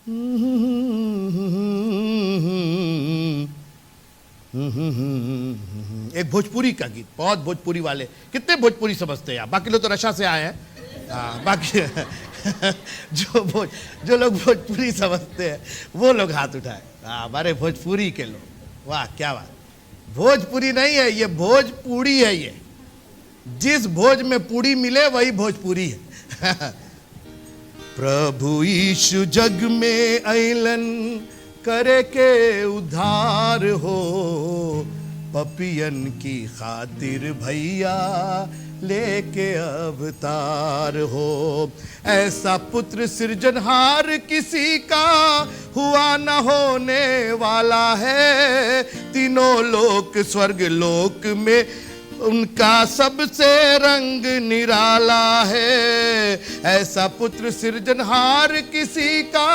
एक भोजपुरी का गीत, बहुत भोजपुरी वाले, कितने भोजपुरी समझते हैं आप? बाकी लोग तो रशा से आए हैं। बाकी जो लोग भोजपुरी समझते हैं वो लोग हाथ उठाए। हमारे भोजपुरी के लोग, वाह क्या बात। भोजपुरी नहीं है ये, भोजपुरी है ये। जिस भोज में पूरी मिले वही भोजपुरी है। प्रभु यीशु जग में अइलन करे के उद्धार हो, पपियन की खातिर भैया लेके अवतार हो। ऐसा पुत्र सृजनहार किसी का हुआ न होने वाला है, तीनों लोक स्वर्ग लोक में उनका सबसे रंग निराला है। ऐसा पुत्र सृजनहार किसी का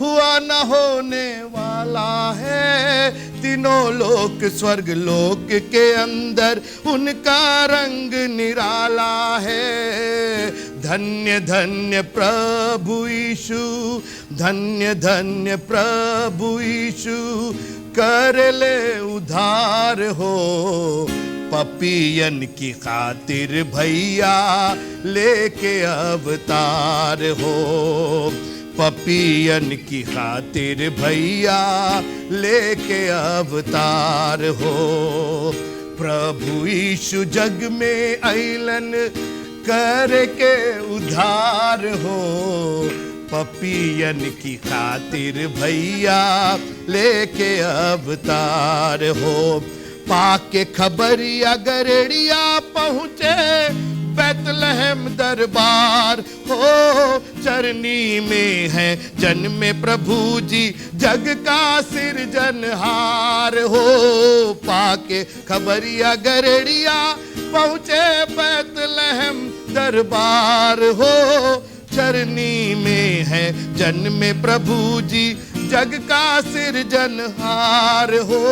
हुआ न होने वाला है, तीनों लोक स्वर्ग लोक के अंदर उनका रंग निराला है। धन्य धन्य प्रभु यीशु, धन्य धन्य प्रभु यीशु, कर ले उद्धार हो, पपियन की खातिर भैया लेके अवतार हो। पपियन की खातिर भैया लेके अवतार हो। प्रभु यीशु जग में अइलन करके उद्धार हो, पपियन की खातिर भैया लेके अवतार हो। पाके खबरिया गरेड़िया पहुँचे बैतलहम दरबार हो, चरनी में है जन्मे प्रभु जी जग का सिरजनहार हो। पाके खबरिया गरेड़िया पहुँचे बैतलहम दरबार हो, चरनी में है जन्मे प्रभु जी जग का सिरजनहार हो।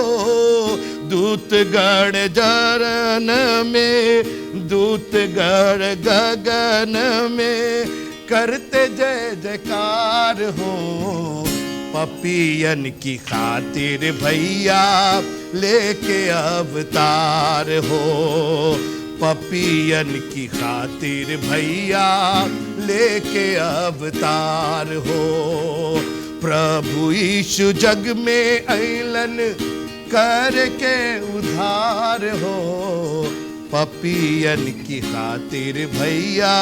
दूतगण जरन में, दूतगण गगन में करते जय जयकार हो, पपियन की खातिर भैया लेके अवतार हो। पपियन की खातिर भैया लेके अवतार हो। प्रभु यीशु जग में अइलन करके उद्धार हो, पपियन की खातिर भैया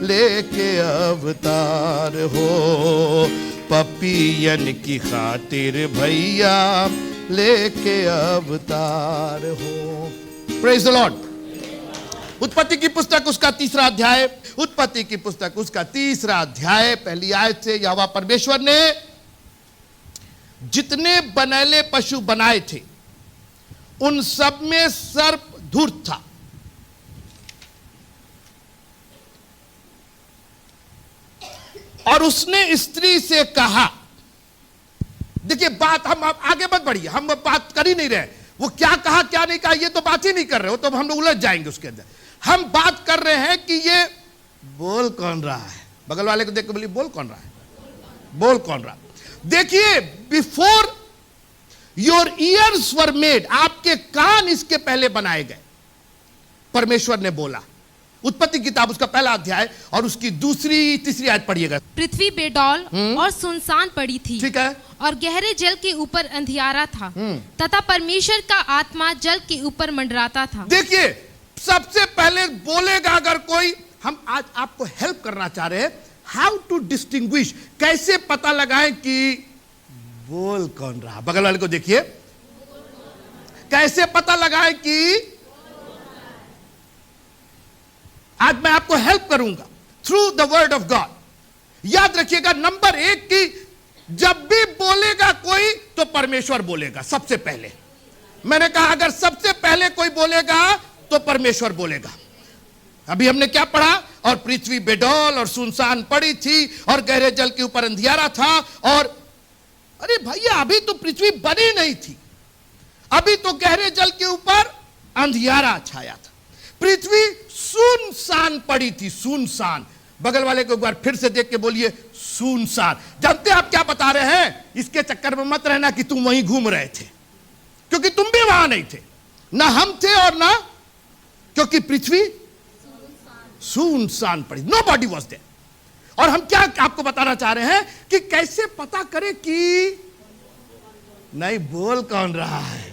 लेके अवतार हो। पपियन की खातिर भैया लेके अवतार हो। Praise the Lord. उत्पत्ति की पुस्तक उसका 3रा अध्याय, उत्पत्ति की पुस्तक उसका 3रा अध्याय पहली आयत से यहोवा परमेश्वर ने जितने बनैले पशु बनाए थे उन सब में सर्प धूर्त था। और उसने स्त्री से कहा, देखिए बात हम आगे मत बढ़िए, हम बात कर ही नहीं रहे, वो क्या कहा क्या नहीं कहा ये तो बात ही नहीं कर रहे हो, तो हम लोग उलझ जाएंगे उसके अंदर। हम बात कर रहे हैं कि ये बोल कौन रहा है। बगल वाले को देख के बोलिए बोल कौन रहा है, बोल कौन रहा है। देखिए, before your ears were made, आपके कान इसके पहले बनाए गए, परमेश्वर ने बोला। उत्पत्ति किताब उसका 1 अध्याय और उसकी 2, 3 आयत पढ़िएगा। पृथ्वी बेडौल और सुनसान पड़ी थी, ठीक है, और गहरे जल के ऊपर अंधियारा था, तथा परमेश्वर का आत्मा जल के ऊपर मंडराता था। देखिए, सबसे पहले बोलेगा अगर कोई, हम आज आपको हेल्प करना चाह रहे हैं, हाउ टू डिस्टिंग्विश, कैसे पता लगाएं कि बोल कौन रहा। बगल वाले को देखिए, कैसे पता लगाएं कि, आज मैं आपको हेल्प करूंगा through the word of God. याद रखिएगा, नंबर 1 कि जब भी बोलेगा कोई तो परमेश्वर बोलेगा सबसे पहले। मैंने कहा अगर सबसे पहले कोई बोलेगा तो परमेश्वर बोलेगा। अभी हमने क्या पढ़ा, और पृथ्वी बेडौल और सुनसान पड़ी थी और गहरे जल के ऊपर अंधियारा था। और अरे भैया, अभी तो पृथ्वी बनी नहीं थी, अभी तो गहरे जल के ऊपर अंधियारा छाया था, पृथ्वी सुनसान पड़ी थी, सुनसान। बगल वाले को एक बार फिर से देख के बोलिए सुनसान। जानते आप क्या बता रहे हैं? इसके चक्कर में मत रहना कि तुम वहीं घूम रहे थे, क्योंकि तुम भी वहां नहीं थे, ना हम थे और ना, क्योंकि पृथ्वी सुनसान पड़ी। Nobody was there. और हम क्या आपको बताना चाह रहे हैं कि कैसे पता करें कि नहीं बोल कौन रहा है,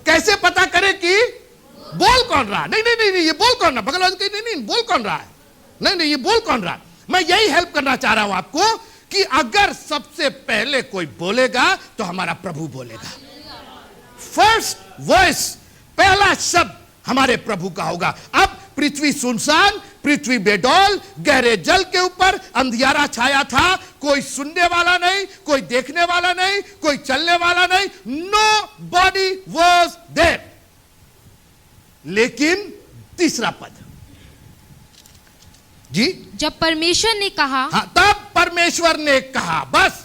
कैसे पता करें कि बोल कौन रहा है। नहीं नहीं नहीं, ये बोल कौन रहा, बगल वाले नहीं नहीं बोल कौन रहा है, नहीं नहीं ये बोल कौन रहा है। मैं यही हेल्प करना चाह रहा हूं आपको कि अगर सबसे पहले कोई बोलेगा तो हमारा प्रभु बोलेगा। फर्स्ट वॉइस, पहला शब्द हमारे प्रभु का होगा। अब पृथ्वी सुनसान, पृथ्वी बेडौल, गहरे जल के ऊपर अंधियारा छाया था, कोई सुनने वाला नहीं, कोई देखने वाला नहीं, कोई चलने वाला नहीं, नो बॉडी वॉज देयर। लेकिन तीसरा पद जी, जब परमेश्वर ने कहा, हाँ, तब परमेश्वर ने कहा। बस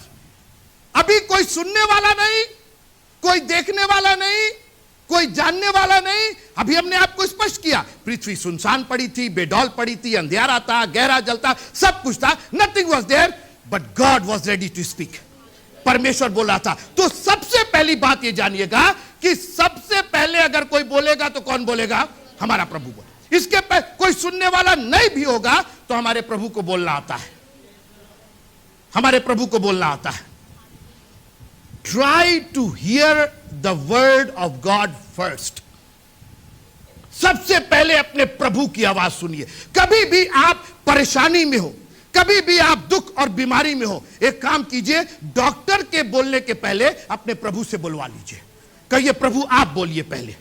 अभी कोई सुनने वाला नहीं, कोई देखने वाला नहीं, कोई जानने वाला नहीं। अभी हमने आपको स्पष्ट किया, पृथ्वी सुनसान पड़ी थी, बेडौल पड़ी थी, अंधेरा था, गहरा जल था, सब कुछ था, nothing was there, but God was ready to speak. परमेश्वर बोल रहा था। तो सबसे पहली बात यह जानिएगा कि सबसे पहले अगर कोई बोलेगा तो कौन बोलेगा? हमारा प्रभु बोलेगा। इसके कोई सुनने वाला नहीं भी होगा तो हमारे प्रभु को बोलना आता है, हमारे प्रभु को बोलना आता है। Try to hear the word of God first. सबसे पहले अपने प्रभु की आवाज सुनिए। कभी भी आप परेशानी में हो, कभी भी आप दुख और बीमारी में हो, एक काम कीजिए, डॉक्टर के बोलने के पहले अपने प्रभु से बुलवा लीजिए। कहिए प्रभु आप बोलिए पहले,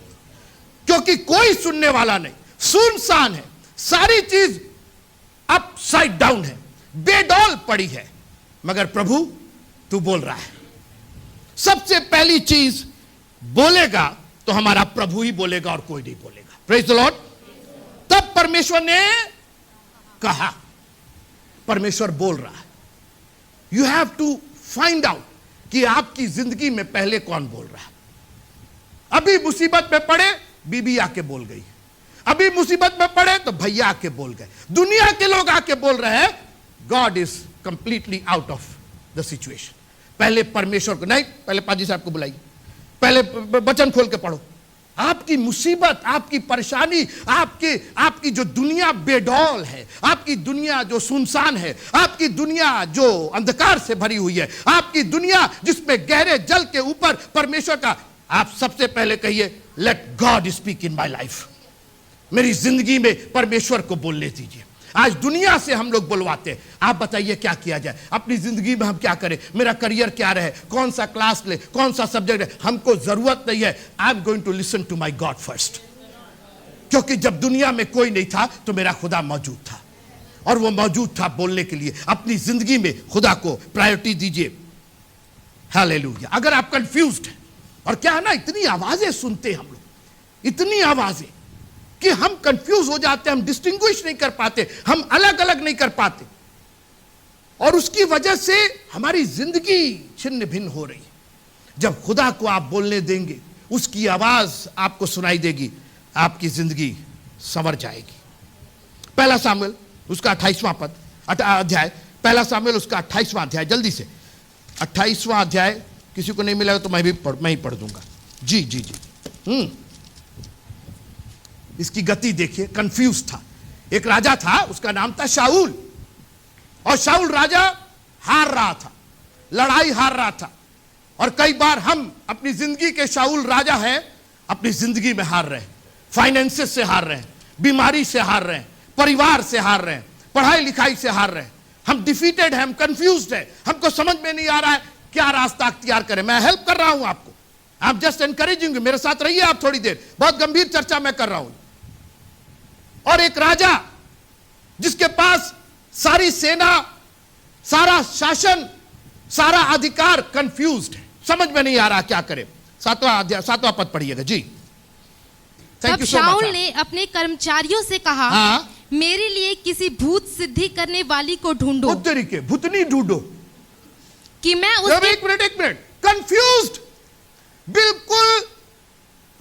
क्योंकि कोई सुनने वाला नहीं, सुनसान है, सारी चीज अपसाइड डाउन है, बेडौल पड़ी है, मगर प्रभु तू बोल रहा है। सबसे पहली चीज बोलेगा तो हमारा प्रभु ही बोलेगा और कोई नहीं बोलेगा। Praise the Lord. तब परमेश्वर ने कहा, परमेश्वर बोल रहा है। You have to find out कि आपकी जिंदगी में पहले कौन बोल रहा है। अभी मुसीबत में पड़े, बीबी आके बोल गई, अभी मुसीबत में पड़े तो भैया आके बोल गए, दुनिया के लोग आके बोल रहे हैं। God is completely out of the situation. पहले परमेश्वर को नहीं, पहले पाजी साहब को बुलाइए, पहले वचन खोल के पढ़ो। आपकी मुसीबत, आपकी परेशानी, आपकी जो दुनिया बेडौल है, आपकी दुनिया जो सुनसान है, आपकी दुनिया जो अंधकार से भरी हुई है, आपकी दुनिया जिसमें गहरे जल के ऊपर परमेश्वर का, आप सबसे पहले कहिए let God speak in my life. मेरी जिंदगी में परमेश्वर को बोलने दीजिए। आज दुनिया से हम लोग बुलवाते हैं। आप बताइए क्या किया जाए, अपनी जिंदगी में हम क्या करें, मेरा करियर क्या रहे, कौन सा क्लास ले, कौन सा सब्जेक्ट है, हमको जरूरत नहीं है। I am going to listen to my God first, क्योंकि जब दुनिया में कोई नहीं था तो मेरा खुदा मौजूद था, और वो मौजूद था बोलने के लिए। अपनी जिंदगी में खुदा को प्रायोरिटी दीजिए। हालेलुया। अगर आप कंफ्यूज्ड हैं, और क्या है ना, इतनी आवाजें सुनते हैं हम लोग, इतनी आवाजें कि हम कंफ्यूज हो जाते हैं, हम डिस्टिंग्विश नहीं कर पाते, हम अलग अलग नहीं कर पाते, और उसकी वजह से हमारी जिंदगी छिन्न भिन्न हो रही है। जब खुदा को आप बोलने देंगे, उसकी आवाज आपको सुनाई देगी, आपकी जिंदगी संवर जाएगी। पहला सामुएल उसका 28वां अध्याय, पहला सामुएल उसका 28वां अध्याय, जल्दी से 28वां अध्याय। किसी को नहीं मिला तो मैं ही पढ़ दूंगा। जी जी जी। इसकी गति देखिए, कंफ्यूज था। एक राजा था, उसका नाम था शाऊल, और शाऊल राजा हार रहा था, लड़ाई हार रहा था। और कई बार हम अपनी जिंदगी के शाऊल राजा हैं, अपनी जिंदगी में हार रहे हैं, फाइनेंसेस से हार रहे हैं, बीमारी से हार रहे हैं, परिवार से हार रहे हैं, पढ़ाई लिखाई से हार रहे हैं। हम डिफीटेड हैं, हम कंफ्यूज्ड हैं, हमको समझ में नहीं आ रहा है क्या रास्ता अख्तियार करें। मैं हेल्प कर रहा हूं आपको, आप जस्ट एनकरेजिंग, मेरे साथ रहिए आप थोड़ी देर, बहुत गंभीर चर्चा मैं कर रहा हूं। और एक राजा जिसके पास सारी सेना, सारा शासन, सारा अधिकार, कंफ्यूज्ड है, समझ में नहीं आ रहा क्या करे। 7वां पद पढ़िएगा जी। थैंक तब यू सो मच। शाऊल ने अपने कर्मचारियों से कहा, हाँ? मेरे लिए किसी भूत सिद्धि करने वाली को ढूंढो, उस तरीके भूतनी ढूंढो कि मैं उसके। एक मिनट, कंफ्यूज्ड, बिल्कुल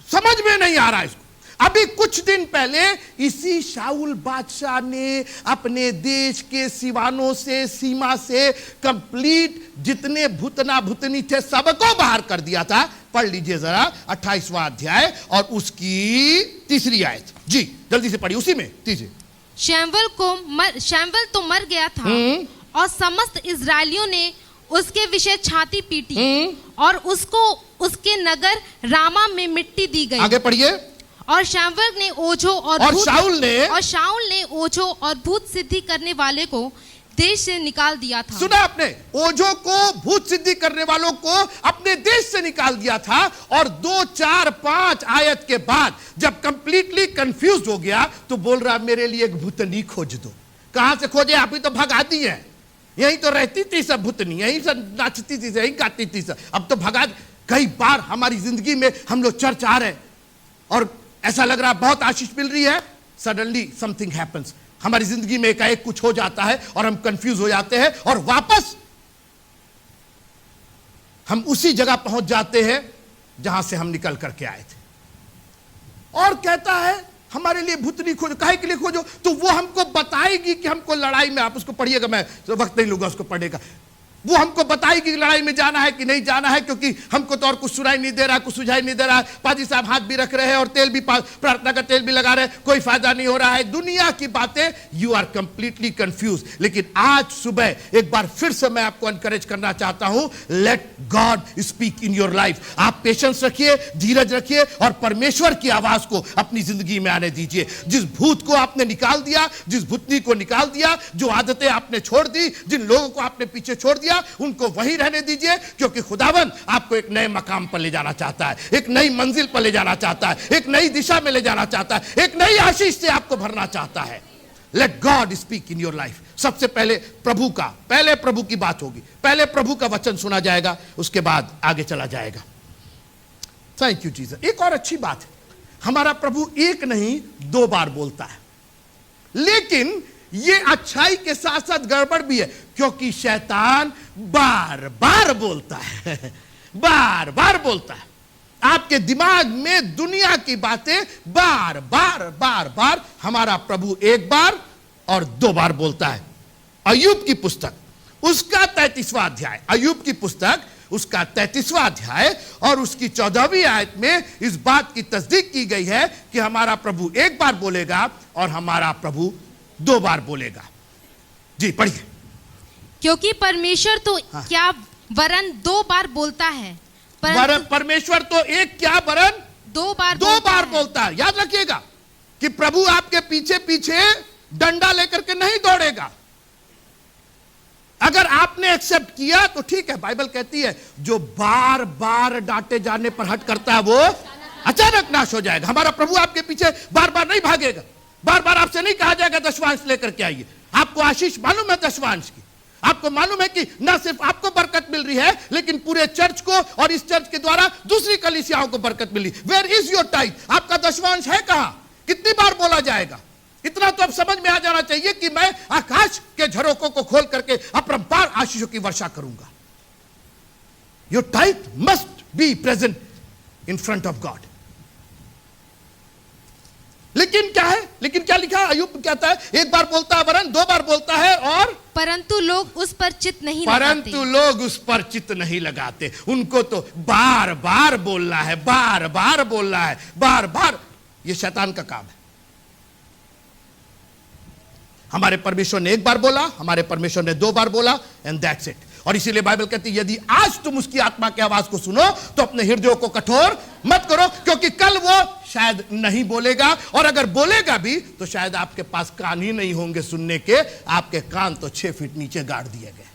समझ में नहीं आ रहा इसको। अभी कुछ दिन पहले इसी शाऊल बादशाह ने अपने देश के सीमानों से, सीमा से कंप्लीट जितने भूतना भूतनी थे सबको बाहर कर दिया था। पढ़ लीजिए जरा 28वां अध्याय और उसकी 3री आयत। जी जल्दी से पढ़िए, उसी में 3। शैम्वल तो मर गया था और समस्त इजरायलियों ने उसके विषय छाती पीटी और उसको उसके नगर रामा में मिट्टी दी गई। आगे पढ़िए। और शैम्वल ने ओझो और शाऊल ने ओझो और भूत सिद्धि करने वाले को देश से निकाल दिया था। सुना आपने, ओझो को, भूत सिद्धि करने वालों को अपने देश से निकाल दिया था। और 2, 4, 5 आयत के बाद जब कंप्लीटली कंफ्यूज हो गया तो बोल रहा मेरे लिए एक भूतनी खोज दो। कहां से खोजे? आप ही तो भगा दी है, यहीं तो रहती थी सब भूतनी, यहीं से नाचती थी, यहीं गाती थी सब, अब तो भगा। कई बार हमारी जिंदगी में हम लोग चर्च आ रहे हैं और ऐसा लग रहा है बहुत आशीष मिल रही है, सडनली समथिंग हैपेंस, हमारी जिंदगी में एकाएक कुछ हो जाता है और हम कंफ्यूज हो जाते हैं और वापस हम उसी जगह पहुंच जाते हैं जहां से हम निकल करके आए थे। और कहता है हमारे लिए भूतनी खोजो। काहे के लिए खोजो? तो वो हमको बताएगी कि हमको लड़ाई में, आप उसको पढ़िएगा, मैं वक्त नहीं लूंगा उसको पढ़ने का, वो हमको बताएगी कि लड़ाई में जाना है कि नहीं जाना है, क्योंकि हमको तो और कुछ सुनाई नहीं दे रहा, कुछ सुझाई नहीं दे रहा है। पाजी साहब हाथ भी रख रहे हैं और तेल भी, प्रार्थना का तेल भी लगा रहे हैं, कोई फायदा नहीं हो रहा है, दुनिया की बातें, यू आर कंप्लीटली कंफ्यूज। लेकिन आज सुबह एक बार फिर से मैं आपको एनकरेज करना चाहता हूं, let God speak in your life. आप पेशेंस रखिए, धीरज रखिए और परमेश्वर की आवाज को अपनी जिंदगी में आने दीजिए। जिस भूत को आपने निकाल दिया, जिस भूतनी को निकाल दिया, जो आदतें आपने छोड़ दी, जिन लोगों को आपने पीछे छोड़ दिया, उनको वहीं रहने दीजिए, क्योंकि खुदावन आपको एक नए मकाम पर ले जाना चाहता है, एक नई मंजिल पर ले जाना चाहता है, एक नई दिशा में ले जाना चाहता है, एक नई आशीष से आपको भरना चाहता है। Let God speak in your life. सबसे पहले प्रभु की बात होगी, पहले प्रभु का वचन सुना जाएगा, उसके बाद आगे चला जाएगा। Thank you Jesus. एक और अच्छी बात है, हमारा प्रभु एक नहीं 2 बार बोलता है, लेकिन ये अच्छाई के साथ साथ गड़बड़ भी है, क्योंकि शैतान बार बार बोलता है, बार बार बोलता है। आपके दिमाग में दुनिया की बातें बार बार हमारा प्रभु 1 बार और 2 बार बोलता है। अय्यूब की पुस्तक उसका 33वां अध्याय, अय्यूब की पुस्तक उसका 33वां अध्याय और उसकी 14वीं आयत में इस बात की तस्दीक की गई है कि हमारा प्रभु 1 बार बोलेगा और हमारा प्रभु 2 बार बोलेगा। जी पढ़िए। क्योंकि परमेश्वर तो क्या वरन 2 बार बोलता है, परमेश्वर तो एक क्या वरन 2 बार बोलता है। याद रखिएगा कि प्रभु आपके पीछे पीछे डंडा लेकर के नहीं दौड़ेगा। अगर आपने एक्सेप्ट किया तो ठीक है, बाइबल कहती है जो बार बार डांटे जाने पर हट करता है वो अचानक नाश हो जाएगा। हमारा प्रभु आपके पीछे बार बार नहीं भागेगा, बार बार आपसे नहीं कहा जाएगा दशवांश लेकर के आइए। आपको आशीष मालूम है दशवांश की, आपको मालूम है कि न सिर्फ आपको बरकत मिल रही है, लेकिन पूरे चर्च को और इस चर्च के द्वारा दूसरी कलीसियाओं को बरकत मिल रही। Where is your time? आपका दशवांश है कहां? कितनी बार बोला जाएगा? इतना तो अब समझ में आ जाना चाहिए कि मैं आकाश के झरोकों को खोल करके अपरंपार आशीषों की वर्षा करूंगा। Your time must be present in front of God. लेकिन क्या है, लेकिन क्या लिखा? अय्यूब कहता है 1 बार बोलता है वरन 2 बार बोलता है और परंतु लोग उस पर चित्त नहीं लगाते। उनको तो बार बार बोलना है, बार बार बोलना है, बार बार। ये शैतान का काम है। हमारे परमेश्वर ने 1 बार बोला, हमारे परमेश्वर ने 2 बार बोला, एंड दैट्स इट। और इसीलिए बाइबल कहती है यदि आज तुम उसकी आत्मा की आवाज को सुनो तो अपने हृदयों को कठोर मत करो, क्योंकि कल वो शायद नहीं बोलेगा, और अगर बोलेगा भी तो शायद आपके पास कान ही नहीं होंगे सुनने के, आपके कान तो 6 फीट नीचे गाड़ दिए गए।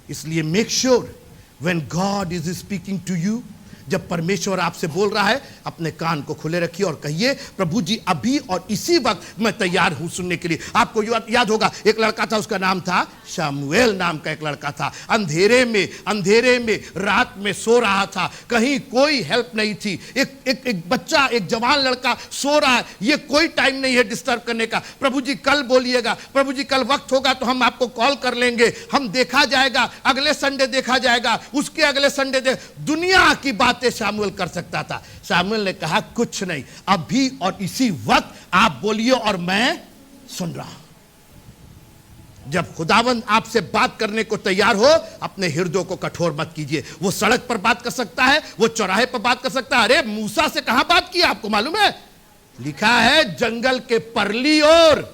इसलिए make sure when God is speaking to you, जब परमेश्वर आपसे बोल रहा है, अपने कान को खुले रखिए और कहिए प्रभु जी अभी और इसी वक्त मैं तैयार हूं सुनने के लिए। आपको याद होगा एक लड़का था, उसका नाम था शमूएल नाम का एक लड़का था। अंधेरे में रात में सो रहा था, कहीं कोई हेल्प नहीं थी। एक बच्चा, एक जवान लड़का सो रहा है, ये कोई टाइम नहीं है डिस्टर्ब करने का। प्रभु जी कल बोलिएगा, प्रभु जी कल वक्त होगा तो हम आपको कॉल कर लेंगे, हम देखा जाएगा, अगले संडे देखा जाएगा, उसके अगले संडे दुनिया की बात बातें शामुएल कर सकता था। शामुएल ने कहा कुछ नहीं, अभी और इसी वक्त आप बोलिए और मैं सुन रहा हूं। जब खुदावंद आपसे बात करने को तैयार हो, अपने हृदय को कठोर मत कीजिए। वो सड़क पर बात कर सकता है, वो चौराहे पर बात कर सकता है। अरे मूसा से कहां बात की आपको मालूम है? लिखा है जंगल के परली ओर,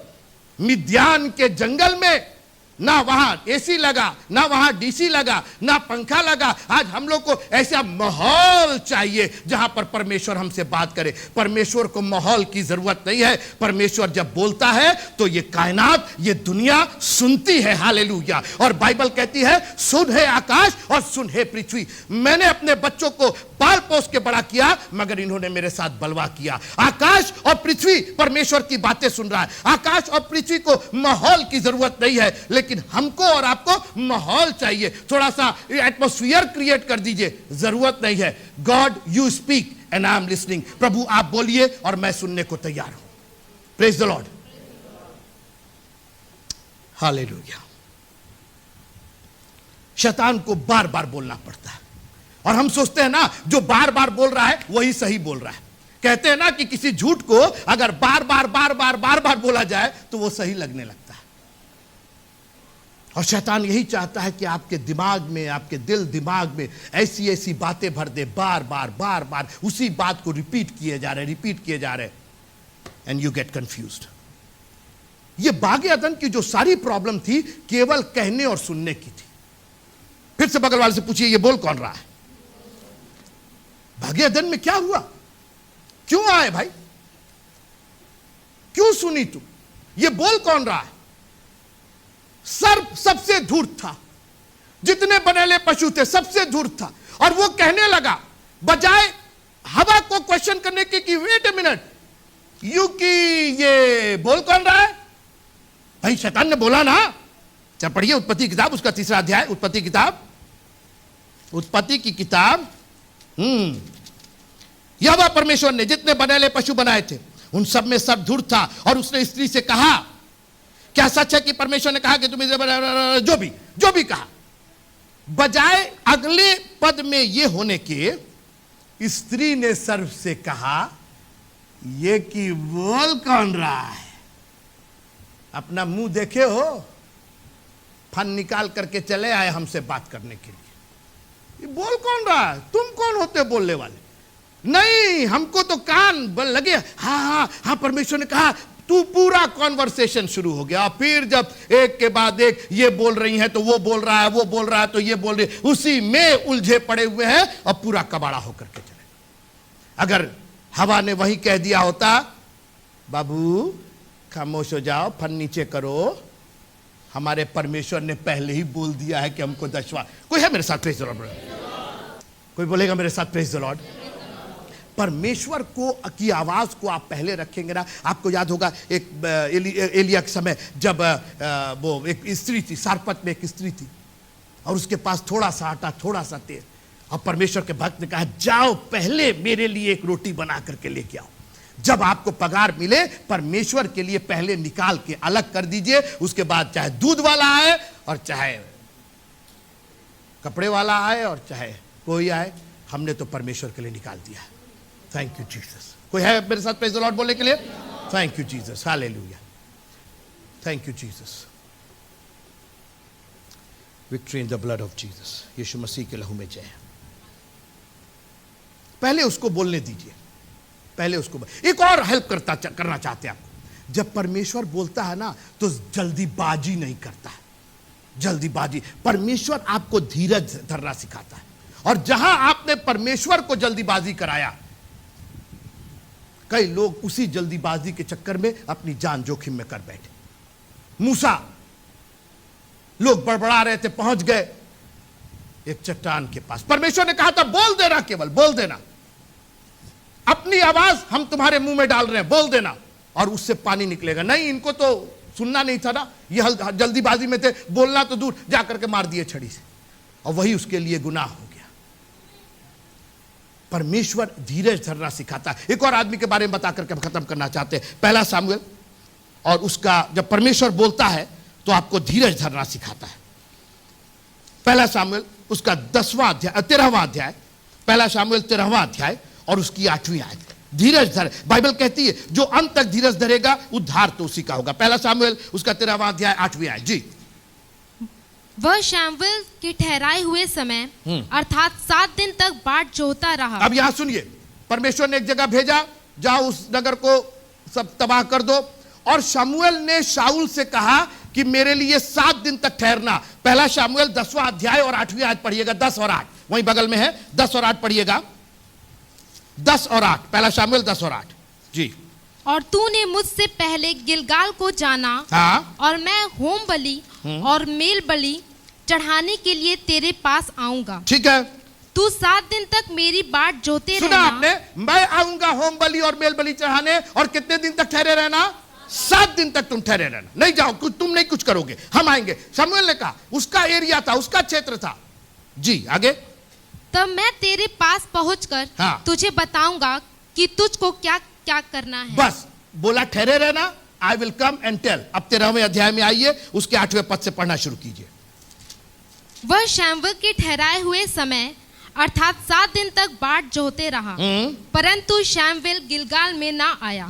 मिद्यान के जंगल में। ना वहां एसी लगा, ना वहां डीसी लगा, ना पंखा लगा। आज हम लोग को ऐसा माहौल चाहिए जहां पर परमेश्वर हमसे बात करे। परमेश्वर को माहौल की जरूरत नहीं है। परमेश्वर जब बोलता है तो ये कायनात, ये दुनिया सुनती है। हालेलुया। और बाइबल कहती है सुन है आकाश और सुन है पृथ्वी। मैंने अपने बच्चों को पाल पोस के बड़ा किया, मगर इन्होंने मेरे साथ बलवा किया। आकाश और पृथ्वी परमेश्वर की बातें सुन रहा है। आकाश और पृथ्वी को माहौल की जरूरत नहीं है, लेकिन हमको और आपको माहौल चाहिए। थोड़ा सा एटमॉस्फियर क्रिएट कर दीजिए, जरूरत नहीं है। God you speak and I am listening. प्रभु आप बोलिए और मैं सुनने को तैयार हूं। Praise the Lord. हालेलुया। शैतान को बार बार बोलना पड़ता है, और हम सोचते हैं ना जो बार बार बोल रहा है वही सही बोल रहा है। कहते हैं ना कि किसी झूठ को अगर बार बार बार बार बार बार बोला जाए तो वो सही लगने लगता है। और शैतान यही चाहता है कि आपके दिमाग में, आपके दिल दिमाग में ऐसी ऐसी बातें भर दे, बार बार बार बार उसी बात को रिपीट किए जा रहे, एंड यू गेट कंफ्यूज्ड। ये बागे अदन की जो सारी प्रॉब्लम थी केवल कहने और सुनने की थी। फिर से बगल वाले से पूछिए ये बोल कौन रहा है? बागे अदन में क्या हुआ? क्यों आए भाई? क्यों सुनी तुम? ये बोल कौन रहा है? सर्प सबसे धूर्त था, जितने बनेले पशु थे सबसे धूर्त था। और वो कहने लगा, बजाय हवा को क्वेश्चन करने के कि वेट ए मिनट, यू की ये बोल कौन रहा है? भाई शैतान ने बोला ना। चल पढ़िए उत्पत्ति किताब, उसका 3रा अध्याय। उत्पत्ति की किताब। यहोवा परमेश्वर ने जितने बनेले पशु बनाए थे उन सब में सर्प धूर्त था। और उसने स्त्री से कहा, क्या सच है कि परमेश्वर ने कहा कि तुम इसे जो भी कहा? बजाय अगले पद में ये होने के, स्त्री ने सर्प से कहा, ये कि बोल कौन रहा है? अपना मुंह देखे हो, फन निकाल करके चले आए हमसे बात करने के लिए। ये बोल कौन रहा है? तुम कौन होते बोलने वाले? नहीं, हमको तो कान लगे। हाँ परमेश्वर ने कहा। तू पूरा कॉन्वर्सेशन शुरू हो गया। फिर जब एक के बाद एक ये बोल रही है तो वो बोल रहा है, वो बोल रहा है तो ये बोल रही है, उसी में उलझे पड़े हुए हैं और पूरा कबाड़ा होकर के चले। अगर हवा ने वही कह दिया होता, बाबू खामोश हो जाओ, फन नीचे करो, हमारे परमेश्वर ने पहले ही बोल दिया है कि हमको 10वां। कोई है मेरे साथ प्रेज द लॉर्ड? कोई बोलेगा मेरे साथ प्रेज द लॉर्ड? परमेश्वर को की आवाज को आप पहले रखेंगे ना। आपको याद होगा एक एलिया के समय जब वो एक स्त्री थी, सारपत में एक स्त्री थी, और उसके पास थोड़ा सा आटा, थोड़ा सा तेल, और परमेश्वर के भक्त ने कहा, जाओ पहले मेरे लिए एक रोटी बना करके लेके आओ। जब आपको पगार मिले, परमेश्वर के लिए पहले निकाल के अलग कर दीजिए। उसके बाद चाहे दूध वाला आए और चाहे कपड़े वाला आए और चाहे कोई आए, हमने तो परमेश्वर के लिए निकाल दिया है। Thank you Jesus. कोई है मेरे साथ प्रेज द लॉर्ड बोलने के लिए? Thank you Jesus. Hallelujah. Thank you Jesus. Victory in the blood of Jesus. यीशु मसीह के लहू में जय। पहले उसको बोलने दीजिए, पहले उसको। एक और हेल्प करना चाहते हैं आपको। जब परमेश्वर बोलता है ना तो जल्दीबाजी नहीं करता है। जल्दीबाजी, परमेश्वर आपको धीरज धरना सिखाता है। और जहां आपने परमेश्वर को जल्दीबाजी कराया, कई लोग उसी जल्दीबाजी के चक्कर में अपनी जान जोखिम में कर बैठे। मूसा, लोग बड़बड़ा रहे थे, पहुंच गए एक चट्टान के पास। परमेश्वर ने कहा था बोल देना, केवल बोल देना, अपनी आवाज हम तुम्हारे मुंह में डाल रहे हैं, बोल देना और उससे पानी निकलेगा। नहीं, इनको तो सुनना नहीं था ना, ये जल्दीबाजी में थे, बोलना तो दूर, जाकर के मार दिए छड़ी से, और वही उसके लिए गुनाह हो गया। परमेश्वर धीरज धरना सिखाता है। एक और आदमी के बारे में बता करके हम खत्म करना चाहते हैं। 1 सामुएल, और उसका जब परमेश्वर बोलता है तो आपको धीरज धरना सिखाता है। 1 सामुएल उसका 10वां अध्याय, 13वां अध्याय पहला शामुएल 13वां अध्याय और उसकी 8वीं आयत। धीरज धर, बाइबल कहती है जो अंत तक धीरज धरेगा उद्धार तो उसी का होगा। पहला शामुएल उसका 13वां अध्याय 8वीं आयत जी। वह शमूएल के ठहराए हुए समय अर्थात 7 दिन तक बाट जोहता रहा। अब यहां सुनिए, परमेश्वर ने एक जगह भेजा, जाओ उस नगर को सब तबाह कर दो, और शमूएल ने शाऊल से कहा कि मेरे लिए 7 दिन तक ठहरना। पहला शामुएल 10वां अध्याय और 8वीं आयत पढ़िएगा, 10 और 8 वहीं बगल में है, 10 और 8 पढ़िएगा, 10 और 8, पहला शामुएल 10 और 8 जी। और तूने मुझसे पहले गिलगाल को जाना, हाँ, और मैं होम बलि और मेल बलि चढ़ाने के लिए तेरे पास आऊंगा। ठीक है, तू 7 दिन तक मेरी बाट जोते सुना रहना। आपने, मैं आऊंगा होम बलि और मेल बलि चढ़ाने, और कितने दिन तक ठहरे रहना? 7 दिन तक तुम ठहरे रहना, नहीं जाओ, तुम नहीं कुछ करोगे, हम आएंगे। शमूएल ने कहा, उसका एरिया था, उसका क्षेत्र था जी। आगे, तब मैं तेरे पास पहुंचकर हाँ। तुझे बताऊंगा कि तुझको क्या क्या करना है। बस बोला ठहरे रहना, I will come and tell. अब 13वें अध्याय में आइए, उसके 8वें पद से पढ़ना शुरू कीजिए। वह शमूएल के ठहराए हुए समय अर्थात 7 दिन तक बाट जोहते रहा, परंतु शमूएल गिलगाल में ना आया,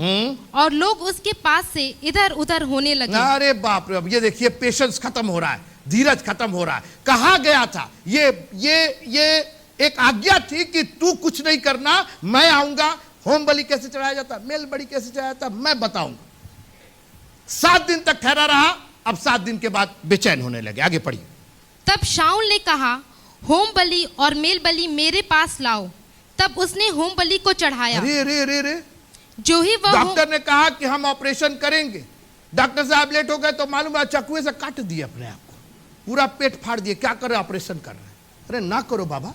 और लोग उसके पास से इधर उधर होने लगे। अरे बाप रे, अब ये देखिए पेशेंस खत्म हो रहा है, धीरज खत्म हो रहा है। कहा गया था, ये एक आज्ञा थी कि तू कुछ नहीं करना, मैं आऊंगा। होम बलि कैसे चढ़ाया जाता, मेल बलि कैसे चढ़ाया जाता, मैं बताऊंगा। 7 दिन तक ठहरा रहा, अब 7 दिन के बाद बेचैन होने लगे। आगे पढ़िए। तब शाऊल ने कहा, होम बलि और मेल बलि मेरे पास लाओ। तब उसने होम बलि को चढ़ाया। अरे रे रे रे, जो ही वह डॉक्टर ने कहा कि हम ऑपरेशन करेंगे, डॉक्टर साहब लेट हो गए तो मालूम है चकुए से काट दिए अपने आप को, पूरा पेट फाड़ दिए। क्या कर रहे, ऑपरेशन कर रहे हैं। अरे ना करो बाबा,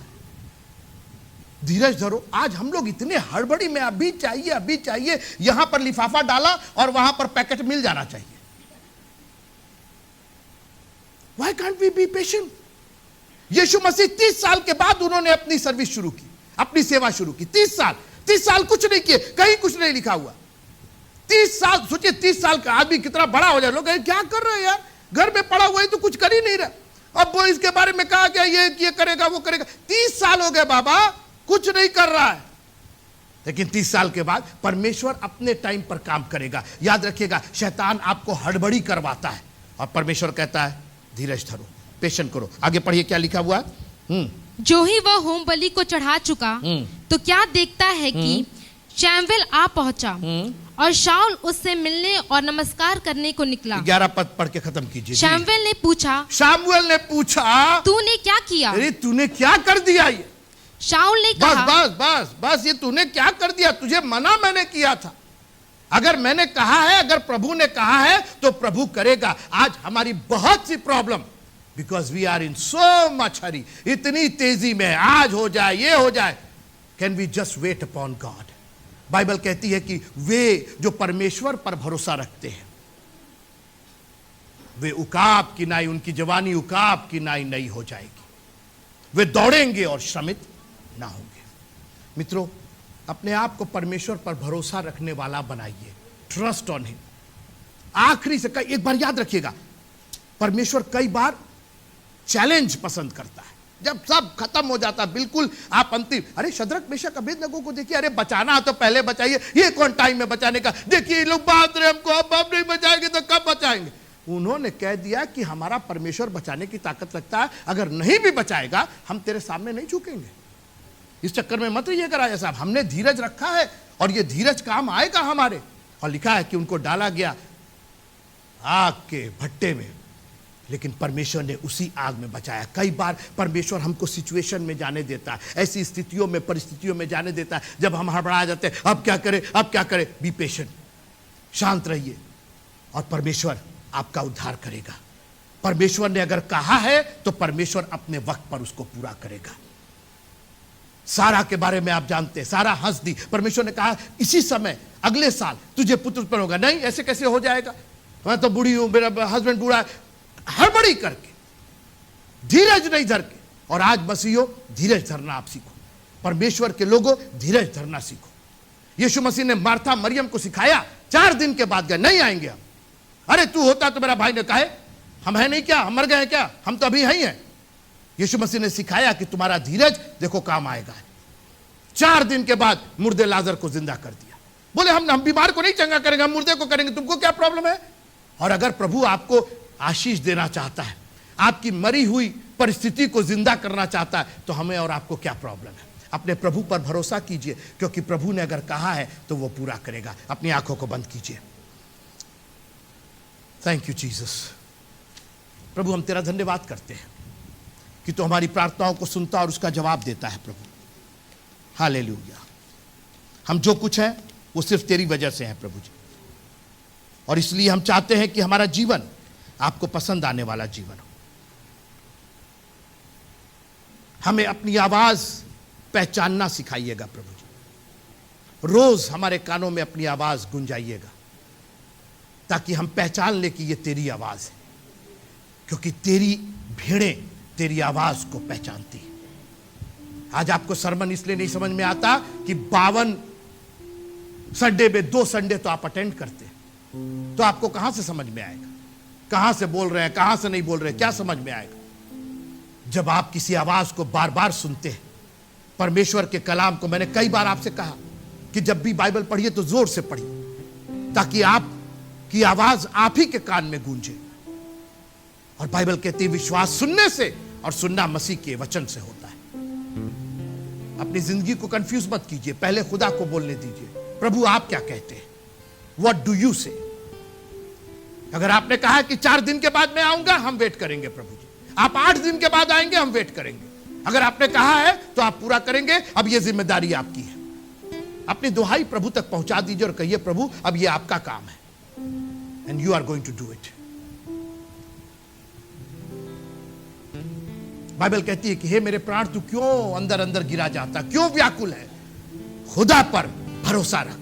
धीरज धरो। आज हम लोग इतने हड़बड़ी में, अभी चाहिए, यहां पर लिफाफा डाला और वहां पर पैकेट मिल जाना चाहिए। Why can't we be patient? यीशु मसीह 30 साल के बाद उन्होंने अपनी सर्विस शुरू की, अपनी सेवा शुरू की। 30 साल कुछ नहीं किए, कहीं कुछ नहीं लिखा हुआ। 30 साल सोचिए, 30 साल का आदमी कितना बड़ा हो जाए। लोग क्या कर रहे हैं यार, घर में पड़ा हुआ है तो कुछ कर ही नहीं रहा। अब वो इसके बारे में कहा क्या, ये करेगा वो करेगा। 30 साल हो गए बाबा, कुछ नहीं कर रहा है। लेकिन 30 साल के बाद परमेश्वर अपने टाइम पर काम करेगा। याद रखिएगा, शैतान आपको हड़बड़ी करवाता है और परमेश्वर कहता है धीरज धरो, पेशेंट करो। आगे पढ़िए क्या लिखा हुआ है। जो ही वह होम बलि को चढ़ा चुका, तो क्या देखता है कि शमूएल आ पहुंचा, और शाऊल उससे मिलने और नमस्कार करने को निकला। 11 पद पढ़ के खत्म कीजिए। शमूएल ने पूछा, शामुएल ने पूछा, तूने क्या किया? अरे तूने क्या कर दिया ये? शाऊल ने कहा, बस ये तूने क्या कर दिया? तुझे मना मैंने किया था। अगर मैंने कहा है, अगर प्रभु ने कहा है तो प्रभु करेगा। आज हमारी बहुत सी problem, because we are in so much hurry, इतनी तेजी में, आज हो जाए, ये हो जाए। Can we just wait upon God? Bible कहती है कि वे जो परमेश्वर पर भरोसा रखते हैं, वे उकाब की नाई, उनकी जवानी उकाब की नाई नई हो जाएगी। वे दौड़ेंगे और श्रमित ना होंगे। मित्रों, अपने आप को परमेश्वर पर भरोसा रखने वाला बनाइए। Trust on him. आखिरी से एक बार याद रखिएगा, परमेश्वर कई बार चैलेंज पसंद करता है। जब सब खत्म हो जाता, बिल्कुल आप अंतिम, अरे शद्रक मेशक अबेदनगो को देखिए, अरे बचाना तो पहले बचाइए, ये कौन टाइम में बचाने का? देखिए ये लोग बात रहे हमको, अब हम नहीं बचाएंगे तो कब बचाएंगे? उन्होंने कह दिया कि हमारा परमेश्वर बचाने की ताकत रखता है, अगर नहीं भी बचाएगा हम तेरे सामने नहीं झुकेंगे। इस चक्कर में मत रहिएगा राजा साहब, हमने धीरज रखा है और ये धीरज काम आएगा हमारे। और लिखा है कि उनको डाला गया आग के भट्टे में, लेकिन परमेश्वर ने उसी आग में बचाया। कई बार परमेश्वर हमको सिचुएशन में जाने देता है, ऐसी स्थितियों में, परिस्थितियों में जाने देता है जब हम हड़बड़ा जाते हैं, अब क्या करें, अब क्या करें। बी पेशेंट, शांत रहिए और परमेश्वर आपका उद्धार करेगा। परमेश्वर ने अगर कहा है तो परमेश्वर अपने वक्त पर उसको पूरा करेगा। सारा के बारे में आप जानते हैं, सारा हंस दी। परमेश्वर ने कहा इसी समय अगले साल तुझे पुत्र उत्पन्न होगा। नहीं, ऐसे कैसे हो जाएगा, मैं तो बूढ़ी हूं, मेरा हस्बैंड बूढ़ा है। हड़बड़ी करके, धीरज नहीं धर के। और आज मसीहो, धीरज धरना आप सीखो। परमेश्वर के लोगों, धीरज धरना सीखो। यीशु मसीह ने मार्था मरियम को सिखाया, 4 दिन के बाद गए, नहीं आएंगे हम। अरे तू होता तो मेरा भाई ने कहा हम है नहीं क्या, हम मर गए क्या, हम तो अभी ही हैं। यीशु मसीह ने सिखाया कि तुम्हारा धीरज देखो काम आएगा। 4 दिन के बाद मुर्दे लाजर को जिंदा कर दिया। बोले हम बीमार को नहीं चंगा करेंगे, हम मुर्दे को करेंगे, तुमको क्या प्रॉब्लम है? और अगर प्रभु आपको आशीष देना चाहता है, आपकी मरी हुई परिस्थिति को जिंदा करना चाहता है, तो हमें और आपको क्या प्रॉब्लम है? अपने प्रभु पर भरोसा कीजिए, क्योंकि प्रभु ने अगर कहा है तो वो पूरा करेगा। अपनी आंखों को बंद कीजिए। Thank you Jesus. प्रभु हम तेरा धन्यवाद करते हैं कि तू हमारी प्रार्थनाओं को सुनता और उसका जवाब देता है। प्रभु हालेलुया। हम जो कुछ है वो सिर्फ तेरी वजह से है प्रभु जी, और इसलिए हम चाहते हैं कि हमारा जीवन आपको पसंद आने वाला जीवन हो। हमें अपनी आवाज पहचानना सिखाइएगा प्रभु जी। रोज हमारे कानों में अपनी आवाज गुंजाइएगा, ताकि हम पहचान ले कि ये तेरी आवाज है, क्योंकि तेरी भेड़ें तेरी आवाज को पहचानती है। आज आपको सरमन इसलिए नहीं समझ में आता कि 52 संडे में 2 संडे तो आप अटेंड करते हैं, तो आपको कहां से समझ में आएगा? कहां से बोल रहे हैं, कहां से नहीं बोल रहे हैं, क्या समझ में आएगा? जब आप किसी आवाज को बार बार सुनते हैं, परमेश्वर के कलाम को, मैंने कई बार आपसे कहा कि जब भी बाइबल पढ़िए तो जोर से पढ़िए, ताकि आपकी आवाज आप ही के कान में गूंजे। और बाइबल कहती है विश्वास सुनने से, और सुनना मसीह के वचन से होता है। अपनी जिंदगी को कंफ्यूज मत कीजिए, पहले खुदा को बोलने दीजिए, प्रभु आप क्या कहते हैं? व्हाट डू यू से? अगर आपने कहा कि 4 दिन के बाद मैं आऊंगा, हम वेट करेंगे प्रभु जी। आप 8 दिन के बाद आएंगे, हम वेट करेंगे। अगर आपने कहा है तो आप पूरा करेंगे। अब यह जिम्मेदारी आपकी है। अपनी दुहाई प्रभु तक पहुंचा दीजिए और कहिए प्रभु अब यह आपका काम है, and you are going to do it. Bible कहती है कि हे मेरे प्राण, तू क्यों अंदर अंदर गिरा जाता, क्यों व्याकुल है? खुदा पर भरोसा रख।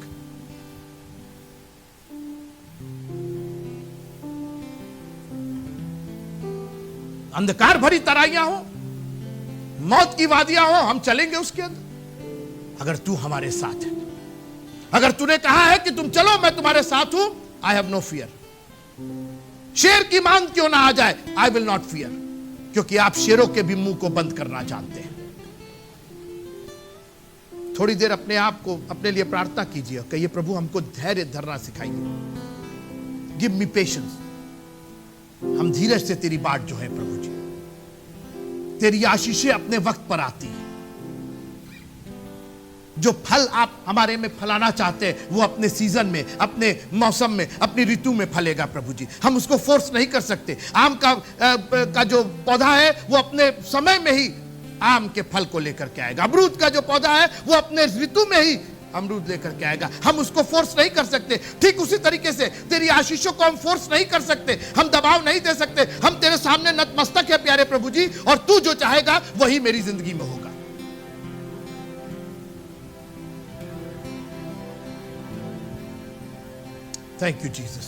अंधकार भरी तराइयां हो, मौत की वादियां हो, हम चलेंगे उसके अंदर, अगर तू हमारे साथ है। अगर तूने कहा है कि तुम चलो, मैं तुम्हारे साथ हूं, आई हैव नो फियर। शेर की मांग क्यों ना आ जाए, आई विल नॉट फियर, क्योंकि आप शेरों के भी मुंह को बंद करना जानते हैं। थोड़ी देर अपने आप को, अपने लिए प्रार्थना कीजिए, कहिए प्रभु हमको धैर्य धरना सिखाइए। Give me patience. हम धीरज से तेरी बाट जो है प्रभु जी, तेरी आशीषें अपने वक्त पर आती है। जो फल आप हमारे में फलाना चाहते हैं वो अपने सीजन में, अपने मौसम में, अपनी ऋतु में फलेगा प्रभु जी। हम उसको फोर्स नहीं कर सकते। आम का जो पौधा है वो अपने समय में ही आम के फल को लेकर के आएगा। अमरूद का जो पौधा है वो अपने ऋतु में ही अमरूद लेकर के आएगा। हम उसको फोर्स नहीं कर सकते। ठीक उसी तरीके से तेरी आशीषों को हम फोर्स नहीं कर सकते, हम दबाव नहीं दे सकते। हम तेरे सामने नतमस्तक है प्यारे प्रभु जी, और तू जो चाहेगा वही मेरी जिंदगी में होगा। Thank you Jesus.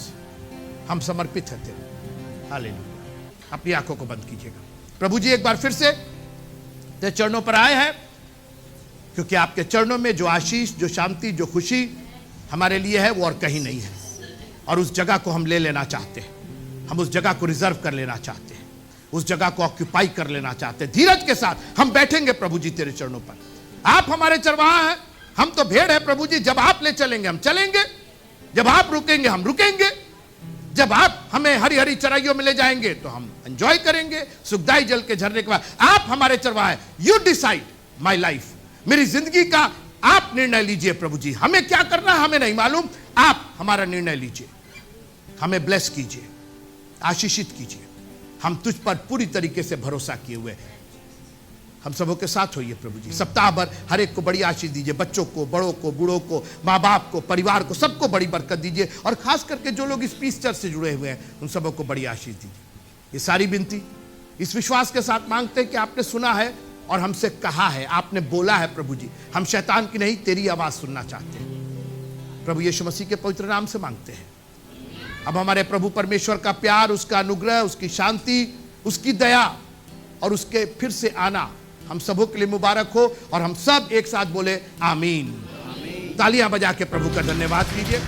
हम समर्पित हैं तेरे। हालेलुया। अपनी आंखों को बंद कीजिएगा। प्रभु जी एक बार फिर से तेरे चरणों पर आए हैं, क्योंकि आपके चरणों में जो आशीष, जो शांति, जो खुशी हमारे लिए है वो और कहीं नहीं है। और उस जगह को हम ले लेना चाहते हैं। हम उस जगह को रिजर्व कर लेना चाहते हैं, उस जगह को ऑक्यूपाई कर लेना चाहते हैं। धीरज के साथ हम बैठेंगे प्रभु जी तेरे चरणों पर। आप हमारे चरवाहा हैं, हम तो भेड़ है प्रभु जी। जब आप ले चलेंगे हम चलेंगे, जब आप रुकेंगे हम रुकेंगे, जब आप हमें हरी हरी चराइयों में ले जाएंगे तो हम एंजॉय करेंगे सुखदाई जल के झरने के बाद। आप हमारे चरवाहा, यू डिसाइड माई लाइफ। मेरी जिंदगी का आप निर्णय लीजिए प्रभु जी। हमें क्या करना है हमें नहीं मालूम, आप हमारा निर्णय लीजिए। हमें ब्लेस कीजिए, आशीषित कीजिए। हम तुझ पर पूरी तरीके से भरोसा किए हुए हैं। हम सबों के साथ होइए प्रभु जी। सप्ताह भर हर एक को बड़ी आशीष दीजिए, बच्चों को, बड़ों को, बूढ़ों को, माँ बाप को, परिवार को, सबको बड़ी बरकत दीजिए। और खास करके जो लोग इस पीस चर्च से जुड़े हुए हैं उन सबों को बड़ी आशीष दीजिए। ये सारी विनती इस विश्वास के साथ मांगते हैं कि आपने सुना है और हमसे कहा है, आपने बोला है प्रभु जी। हम शैतान की नहीं तेरी आवाज सुनना चाहते हैं। प्रभु यीशु मसीह के पवित्र नाम से मांगते हैं। अब हमारे प्रभु परमेश्वर का प्यार, उसका अनुग्रह, उसकी शांति, उसकी दया और उसके फिर से आना हम सबों के लिए मुबारक हो। और हम सब एक साथ बोले आमीन। तालियां बजा के प्रभु का धन्यवाद कीजिए।